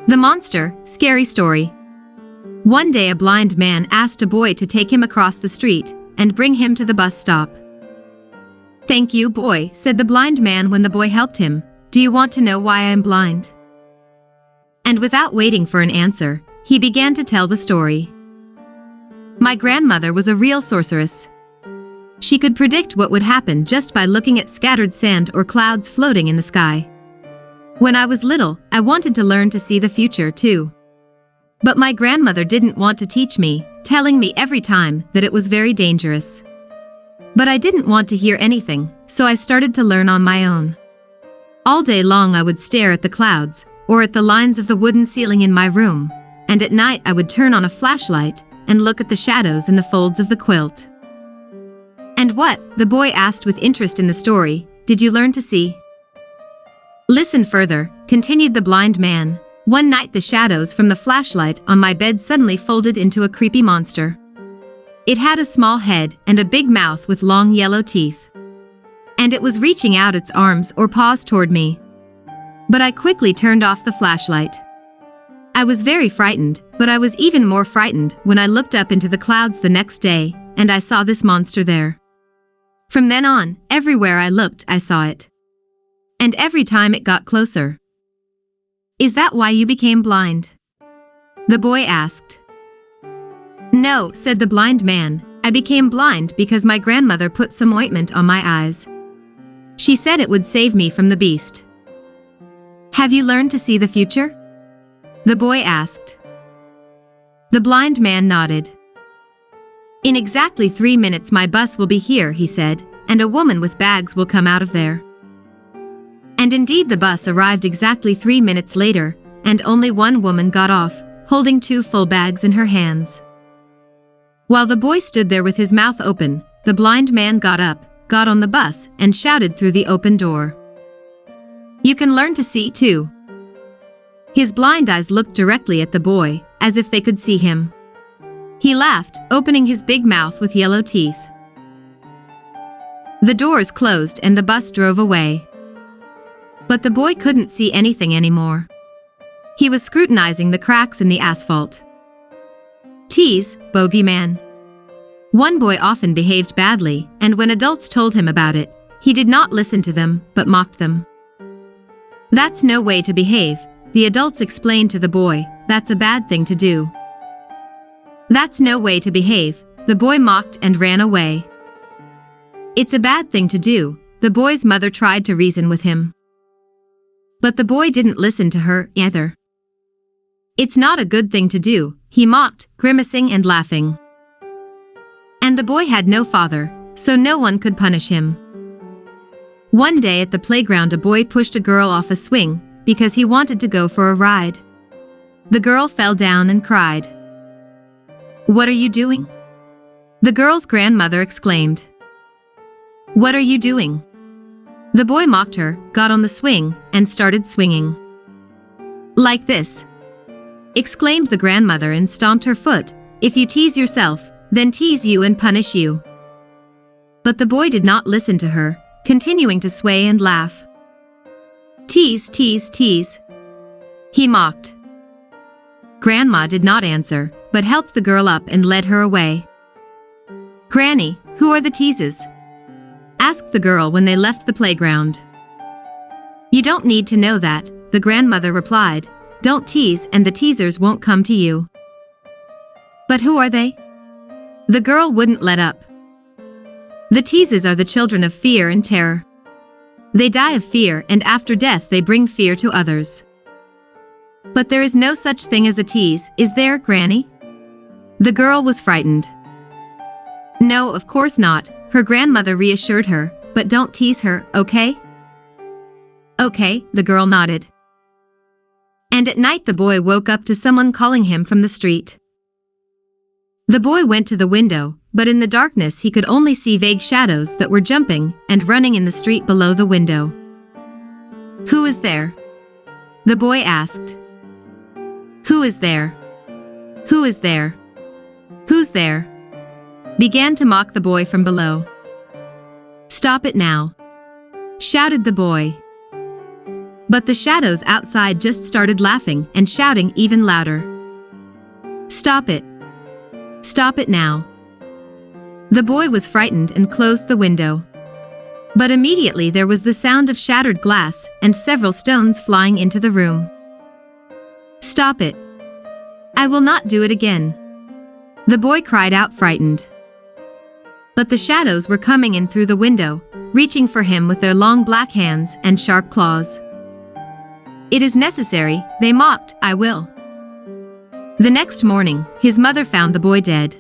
The Monster, Scary Story. One day a blind man asked a boy to take him across the street and bring him to the bus stop. "Thank you, boy," said the blind man when the boy helped him. "Do you want to know why I am blind?" And without waiting for an answer, he began to tell the story. "My grandmother was a real sorceress. She could predict what would happen just by looking at scattered sand or clouds floating in the sky. When I was little, I wanted to learn to see the future too. But my grandmother didn't want to teach me, telling me every time that it was very dangerous. But I didn't want to hear anything, so I started to learn on my own. All day long I would stare at the clouds, or at the lines of the wooden ceiling in my room, and at night I would turn on a flashlight and look at the shadows in the folds of the quilt." "And what," the boy asked with interest in the story, "did you learn to see?" "Listen further," continued the blind man. "One night the shadows from the flashlight on my bed suddenly folded into a creepy monster. It had a small head and a big mouth with long yellow teeth. And it was reaching out its arms or paws toward me. But I quickly turned off the flashlight. I was very frightened, but I was even more frightened when I looked up into the clouds the next day, and I saw this monster there. From then on, everywhere I looked I saw it. And every time it got closer." "Is that why you became blind?" the boy asked. "No," said the blind man, "I became blind because my grandmother put some ointment on my eyes. She said it would save me from the beast." "Have you learned to see the future?" the boy asked. The blind man nodded. "In exactly 3 minutes my bus will be here," he said, "and a woman with bags will come out of there." And indeed the bus arrived exactly 3 minutes later, and only one woman got off, holding 2 full bags in her hands. While the boy stood there with his mouth open, the blind man got up, got on the bus, and shouted through the open door, "You can learn to see too." His blind eyes looked directly at the boy, as if they could see him. He laughed, opening his big mouth with yellow teeth. The doors closed and the bus drove away. But the boy couldn't see anything anymore. He was scrutinizing the cracks in the asphalt. Tease, bogeyman. One boy often behaved badly, and when adults told him about it, he did not listen to them, but mocked them. "That's no way to behave," the adults explained to the boy. "That's a bad thing to do." "That's no way to behave," the boy mocked and ran away. "It's a bad thing to do," the boy's mother tried to reason with him. But the boy didn't listen to her either. "It's not a good thing to do," he mocked, grimacing and laughing. And the boy had no father, so no one could punish him. One day at the playground a boy pushed a girl off a swing because he wanted to go for a ride. The girl fell down and cried. "What are you doing?" the girl's grandmother exclaimed. "What are you doing?" The boy mocked her, got on the swing, and started swinging. "Like this," exclaimed the grandmother and stomped her foot. "If you tease yourself, then tease you and punish you." But the boy did not listen to her, continuing to sway and laugh. "Tease, tease, tease," he mocked. Grandma did not answer, but helped the girl up and led her away. "Granny, who are the teases?" asked the girl when they left the playground. "You don't need to know that," the grandmother replied. "Don't tease and the teasers won't come to you." "But who are they?" the girl wouldn't let up. "The teases are the children of fear and terror. They die of fear, and after death they bring fear to others." "But there is no such thing as a tease, is there, Granny?" The girl was frightened. "No, of course not," her grandmother reassured her, "but don't tease her, okay?" "Okay," the girl nodded. And at night the boy woke up to someone calling him from the street. The boy went to the window, but in the darkness he could only see vague shadows that were jumping and running in the street below the window. "Who is there?" the boy asked. "Who is there? Who is there? Who's there?" began to mock the boy from below. "Stop it now," shouted the boy. But the shadows outside just started laughing and shouting even louder. "Stop it! Stop it now!" The boy was frightened and closed the window. But immediately there was the sound of shattered glass and several stones flying into the room. "Stop it! I will not do it again!" The boy cried out, frightened. But the shadows were coming in through the window, reaching for him with their long black hands and sharp claws. "It is necessary," they mocked, "I will." The next morning, his mother found the boy dead.